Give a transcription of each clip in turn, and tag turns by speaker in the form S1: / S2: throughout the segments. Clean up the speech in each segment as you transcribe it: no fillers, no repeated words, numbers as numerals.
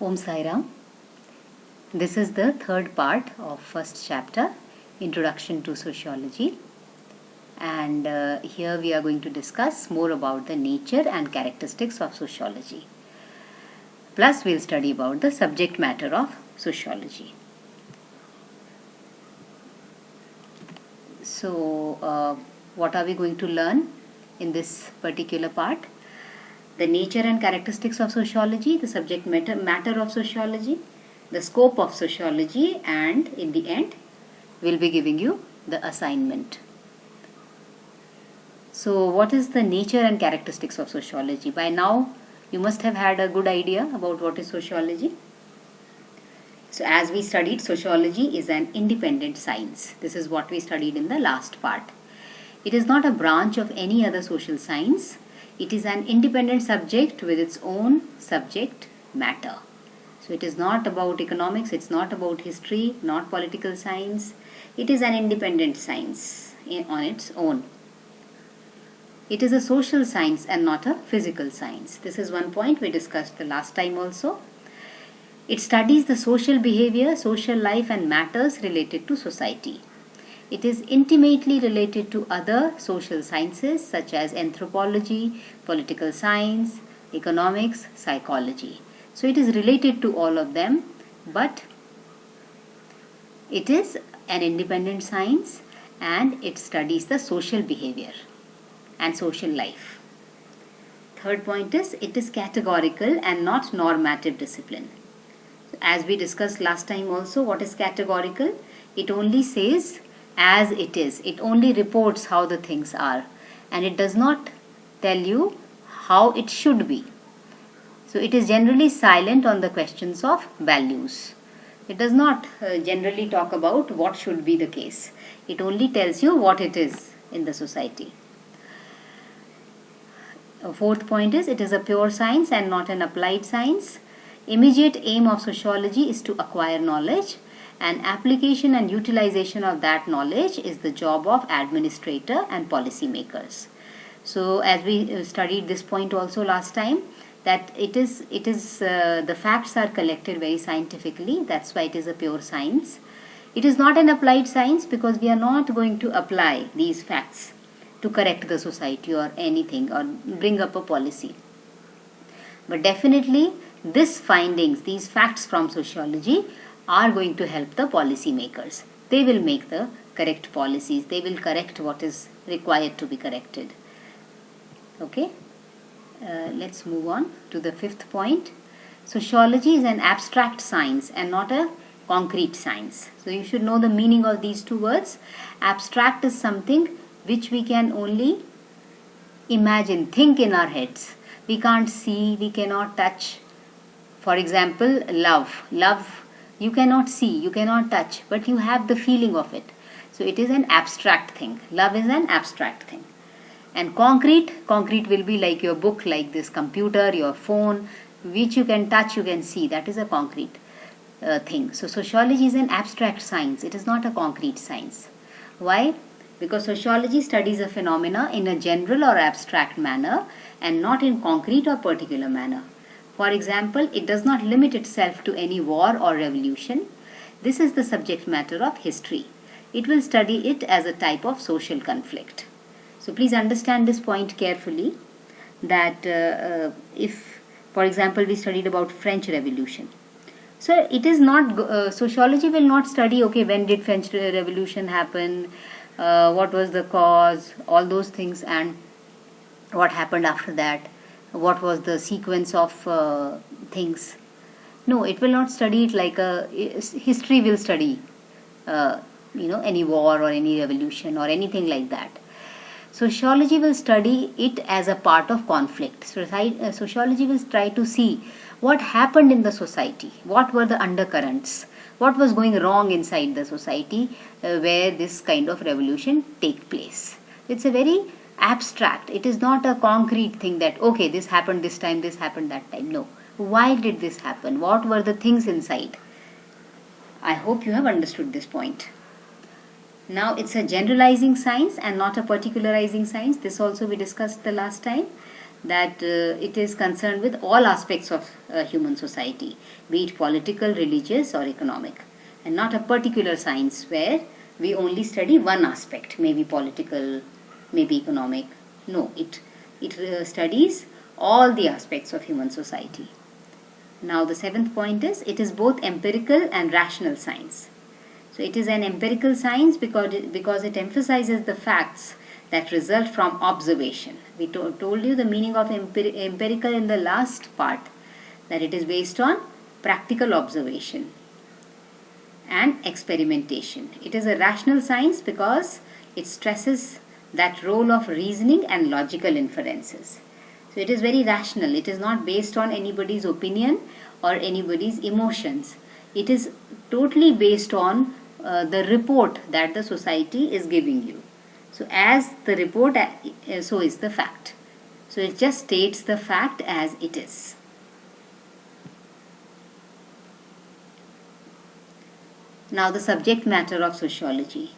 S1: Om Sai Ram. This is the third part of first chapter, Introduction to Sociology. And here we are going to discuss more about the nature and characteristics of sociology. Plus we'll study about the subject matter of sociology. So what are we going to learn in this particular part? The nature and characteristics of sociology, the subject matter of sociology, the scope of sociology, and in the end we'll be giving you the assignment. So what is the nature and characteristics of sociology? By now you must have had a good idea about what is sociology. So as we studied, sociology is an independent science. This is what we studied in the last part. It is not a branch of any other social science. It is an independent subject with its own subject matter. So it is not about economics, it's not about history, not political science. It is an independent science on its own. It is a social science and not a physical science. This is one point we discussed the last time also. It studies the social behavior, social life and matters related to society. It is intimately related to other social sciences such as anthropology, political science, economics, psychology. So it is related to all of them, but it is an independent science and it studies the social behavior and social life. Third point is it is categorical and not normative discipline. As we discussed last time also, what is categorical? It only says as it is. It only reports how the things are and it does not tell you how it should be. So it is generally silent on the questions of values. It does not generally talk about what should be the case. It only tells you what it is in the society. Fourth point is it is a pure science and not an applied science. Immediate aim of sociology is to acquire knowledge, and application and utilization of that knowledge is the job of administrator and policy makers. So as we studied this point also last time, that it is the facts are collected very scientifically. That's why it is a pure science. It is not an applied science because we are not going to apply these facts to correct the society or anything or bring up a policy. But definitely these findings, these facts from sociology are going to help the policy makers. They will make the correct policies. They will correct what is required to be corrected. Okay. Let's move on to the fifth point. Sociology is an abstract science and not a concrete science. So you should know the meaning of these two words. Abstract is something which we can only imagine, think in our heads. We can't see, we cannot touch. For example, love. Love you cannot see, you cannot touch, but you have the feeling of it. So it is an abstract thing. Love is an abstract thing. And concrete will be like your book, like this computer, your phone, which you can touch, you can see. That is a concrete thing. So sociology is an abstract science. It is not a concrete science. Why? Because sociology studies a phenomena in a general or abstract manner and not in concrete or particular manner. For example, it does not limit itself to any war or revolution. This is the subject matter of history. It will study it as a type of social conflict. So please understand this point carefully, that if, for example, we studied about French Revolution. So it is not, sociology will not study, okay, when did French Revolution happen, what was the cause, all those things, and what happened after that, what was the sequence of things. No, it will not study it like history will study, any war or any revolution or anything like that. Sociology will study it as a part of conflict. Sociology will try to see what happened in the society, what were the undercurrents, what was going wrong inside the society where this kind of revolution take place. It's a very abstract. It is not a concrete thing that, okay, this happened this time, this happened that time. No. Why did this happen? What were the things inside? I hope you have understood this point. Now it's a generalizing science and not a particularizing science. This also we discussed the last time. that it is concerned with all aspects of human society, be it political, religious, or economic, and not a particular science where we only study one aspect, maybe political, maybe economic. No, it studies all the aspects of human society. Now the seventh point is, it is both empirical and rational science. So it is an empirical science because it emphasizes the facts that result from observation. We told you the meaning of empirical in the last part, that it is based on practical observation and experimentation. It is a rational science because it stresses that role of reasoning and logical inferences. So it is very rational. It is not based on anybody's opinion or anybody's emotions. It is totally based on the report that the society is giving you. So as the report, so is the fact. So it just states the fact as it is. Now the subject matter of sociology.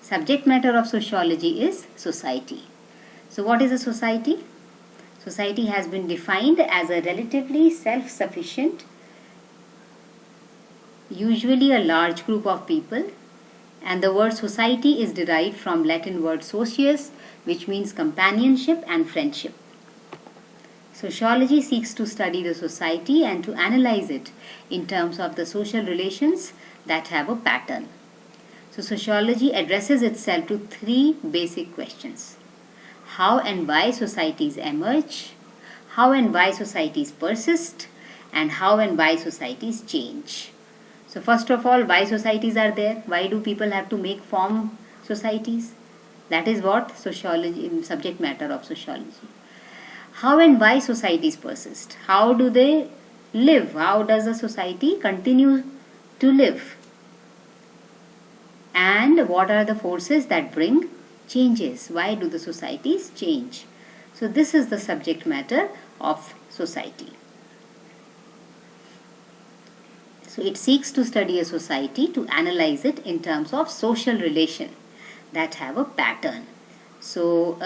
S1: Subject matter of sociology is society. So what is a society? Society has been defined as a relatively self-sufficient, usually a large group of people, and the word society is derived from Latin word socius, which means companionship and friendship. Sociology seeks to study the society and to analyze it in terms of the social relations that have a pattern. So sociology addresses itself to three basic questions: how and why societies emerge, how and why societies persist, and how and why societies change. So first of all, why societies are there? Why do people have to form societies? That is what sociology, subject matter of sociology. How and why societies persist? How do they live? How does a society continue to live? And what are the forces that bring changes? Why do the societies change? So this is the subject matter of society. So it seeks to study a society to analyze it in terms of social relation that have a pattern. So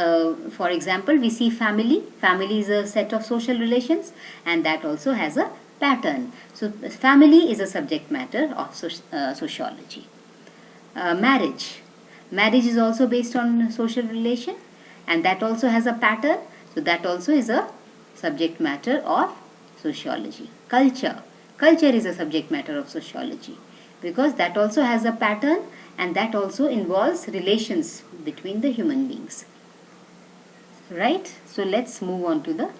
S1: for example, we see family. Family is a set of social relations and that also has a pattern. So family is a subject matter of sociology. Marriage. Marriage is also based on social relation and that also has a pattern. So that also is a subject matter of sociology. Culture. Culture is a subject matter of sociology because that also has a pattern and that also involves relations between the human beings. Right? So let's move on to the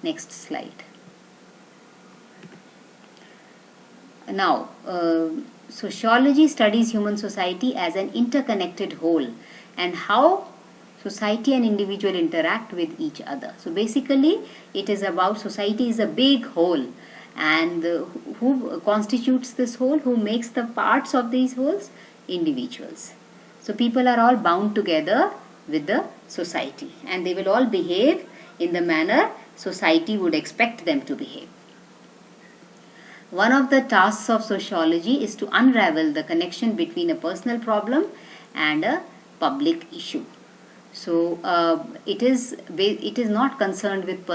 S1: next slide. Now, sociology studies human society as an interconnected whole and how society and individual interact with each other. So basically, it is about society is a big whole, and who constitutes this whole, who makes the parts of these wholes? Individuals. So people are all bound together with the society and they will all behave in the manner society would expect them to behave. One of the tasks of sociology is to unravel the connection between a personal problem and a public issue. So it is not concerned with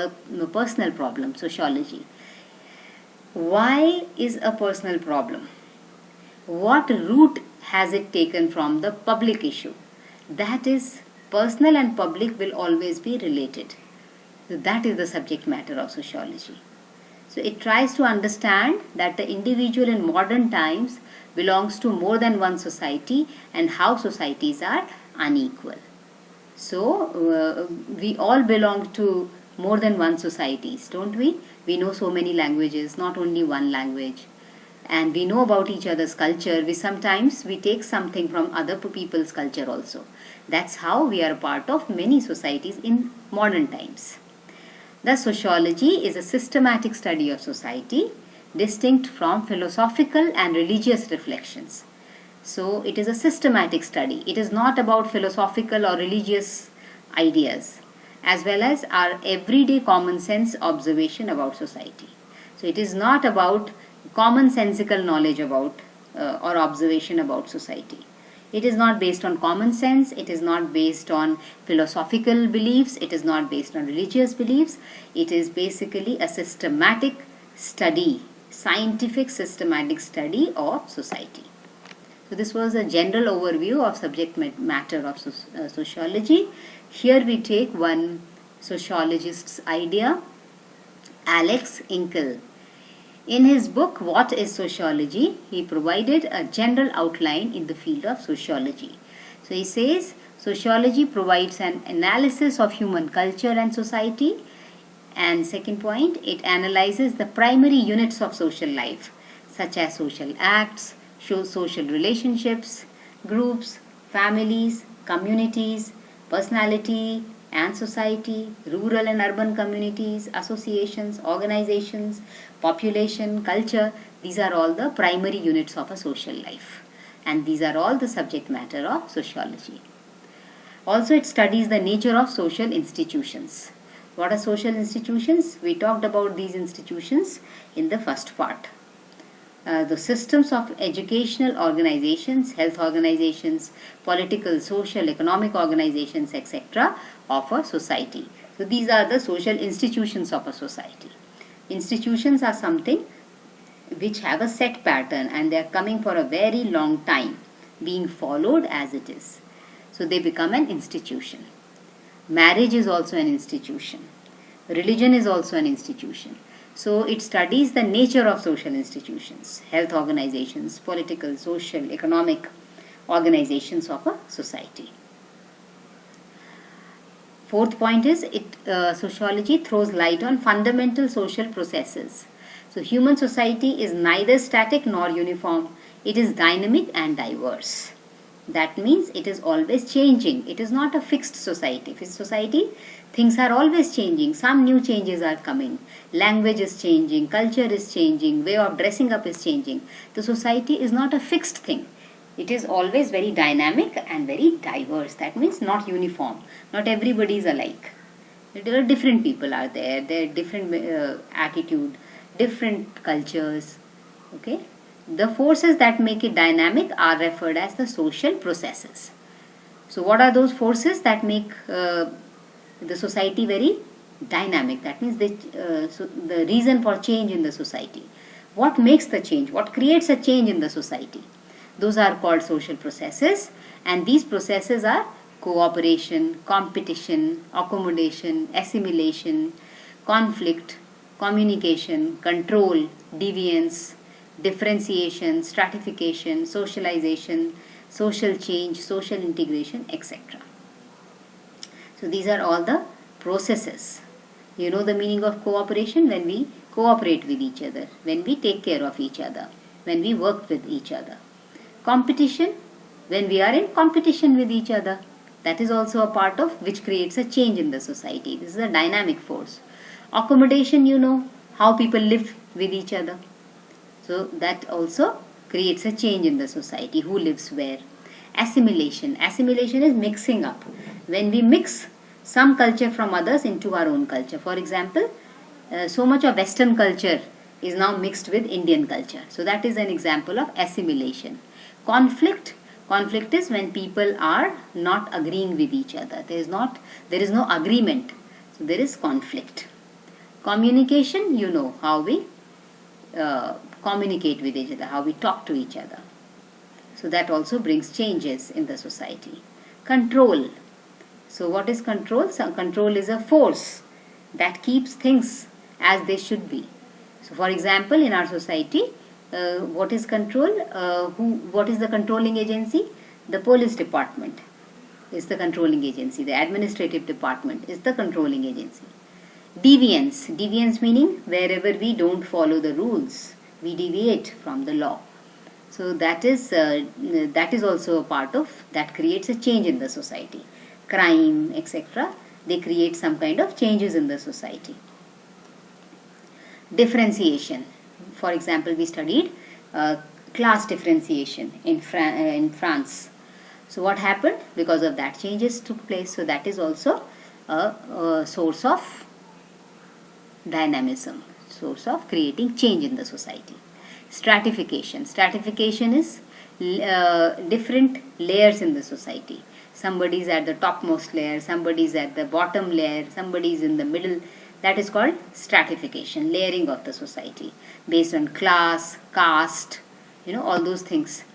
S1: personal problem, sociology. Why is a personal problem? What route has it taken from the public issue? That is, personal and public will always be related. So that is the subject matter of sociology. So it tries to understand that the individual in modern times belongs to more than one society and how societies are unequal. So we all belong to more than one societies, don't we? We know so many languages, not only one language. And we know about each other's culture. Sometimes we take something from other people's culture also. That's how we are a part of many societies in modern times. Thus, sociology is a systematic study of society, distinct from philosophical and religious reflections. So, it is a systematic study. It is not about philosophical or religious ideas, as well as our everyday common sense observation about society. So, it is not about commonsensical knowledge about or observation about society. It is not based on common sense, it is not based on philosophical beliefs, it is not based on religious beliefs. It is basically a systematic study, scientific systematic study of society. So this was a general overview of subject matter of sociology. Here we take one sociologist's idea, Alex Inkel. In his book, What is Sociology? He provided a general outline in the field of sociology. So he says, sociology provides an analysis of human culture and society. And second point, it analyzes the primary units of social life, such as social acts, social relationships, groups, families, communities, personality and society, rural and urban communities, associations, organizations, population, culture. These are all the primary units of a social life, and these are all the subject matter of sociology. Also, it studies the nature of social institutions. What are social institutions? We talked about these institutions in the first part. The systems of educational organizations, health organizations, political, social, economic organizations, etc. of a society. So these are the social institutions of a society. Institutions are something which have a set pattern and they are coming for a very long time, being followed as it is. So they become an institution. Marriage is also an institution. Religion is also an institution. So it studies the nature of social institutions, health organizations, political, social, economic organizations of a society. Fourth point is sociology throws light on fundamental social processes. So human society is neither static nor uniform. It is dynamic and diverse. That means it is always changing. It is not a fixed society. Fixed society, things are always changing. Some new changes are coming. Language is changing, culture is changing, way of dressing up is changing. The society is not a fixed thing. It is always very dynamic and very diverse. That means not uniform. Not everybody is alike. There are different people are there. There are different attitude, different cultures. Okay. The forces that make it dynamic are referred as the social processes. So what are those forces that make the society very dynamic? That means so the reason for change in the society. What makes the change? What creates a change in the society? Those are called social processes, and these processes are cooperation, competition, accommodation, assimilation, conflict, communication, control, deviance, differentiation, stratification, socialization, social change, social integration, etc. So these are all the processes. You know the meaning of cooperation? When we cooperate with each other, when we take care of each other, when we work with each other. Competition, when we are in competition with each other. That is also a part of which creates a change in the society. This is a dynamic force. Accommodation, you know, how people live with each other. So that also creates a change in the society, who lives where. Assimilation. Assimilation is mixing up. When we mix some culture from others into our own culture. For example, so much of Western culture is now mixed with Indian culture. So that is an example of assimilation. Conflict. Conflict is when people are not agreeing with each other. There is no agreement. So there is conflict. Communication, you know how we communicate with each other, how we talk to each other. So that also brings changes in the society. Control. So what is control? So control is a force that keeps things as they should be. So for example, in our society, what is control? What is the controlling agency? The police department is the controlling agency. The administrative department is the controlling agency. Deviance. Deviance meaning wherever we don't follow the rules, we deviate from the law. So that is also a part of that creates a change in the society. Crime, etc. They create some kind of changes in the society. Differentiation. For example, we studied class differentiation in France. So what happened? Because of that, changes took place. So that is also a source of dynamism, source of creating change in the society. Stratification. Stratification is different layers in the society. Somebody is at the topmost layer, somebody is at the bottom layer, somebody is in the middle. That is called stratification, layering of the society based on class, caste, all those things.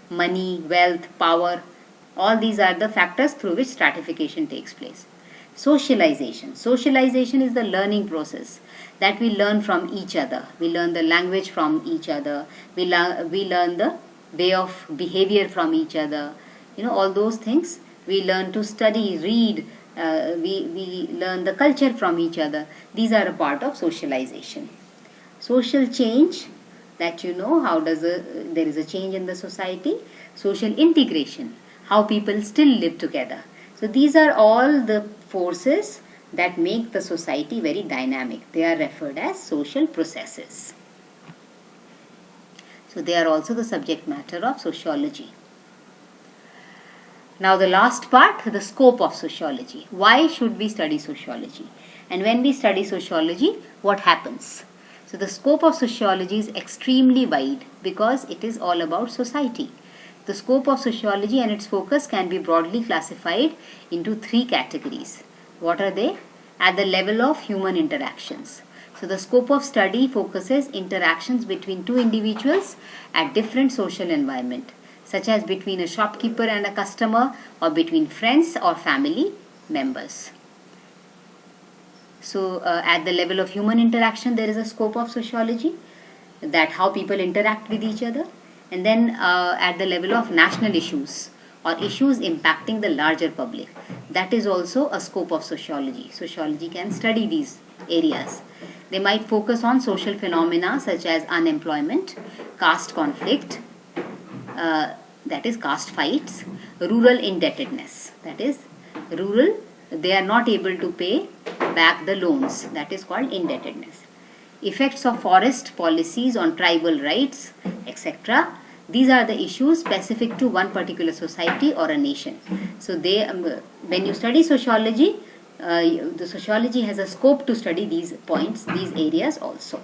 S1: Money, wealth, power, all these are the factors through which stratification takes place. Socialization. Socialization is the learning process that we learn from each other. We learn the language from each other. We learn the way of behavior from each other. All those things. We learn to study, read. We learn the culture from each other. These are a part of socialization. Social change, that how there is a change in the society. Social integration, how people still live together. So these are all the forces that make the society very dynamic. They are referred as social processes. So they are also the subject matter of sociology. Now the last part, the scope of sociology. Why should we study sociology? And when we study sociology, what happens? So the scope of sociology is extremely wide because it is all about society. The scope of sociology and its focus can be broadly classified into 3 categories. What are they? At the level of human interactions. So the scope of study focuses interactions between 2 individuals at different social environment, such as between a shopkeeper and a customer, or between friends or family members. So at the level of human interaction, there is a scope of sociology, that how people interact with each other. And then at the level of national issues or issues impacting the larger public, that is also a scope of sociology. Sociology can study these areas. They might focus on social phenomena such as unemployment, caste conflict, that is caste fights, rural indebtedness, that is rural, they are not able to pay back the loans, that is called indebtedness. Effects of forest policies on tribal rights, etc. These are the issues specific to one particular society or a nation. So when you study sociology, the sociology has a scope to study these points, these areas also.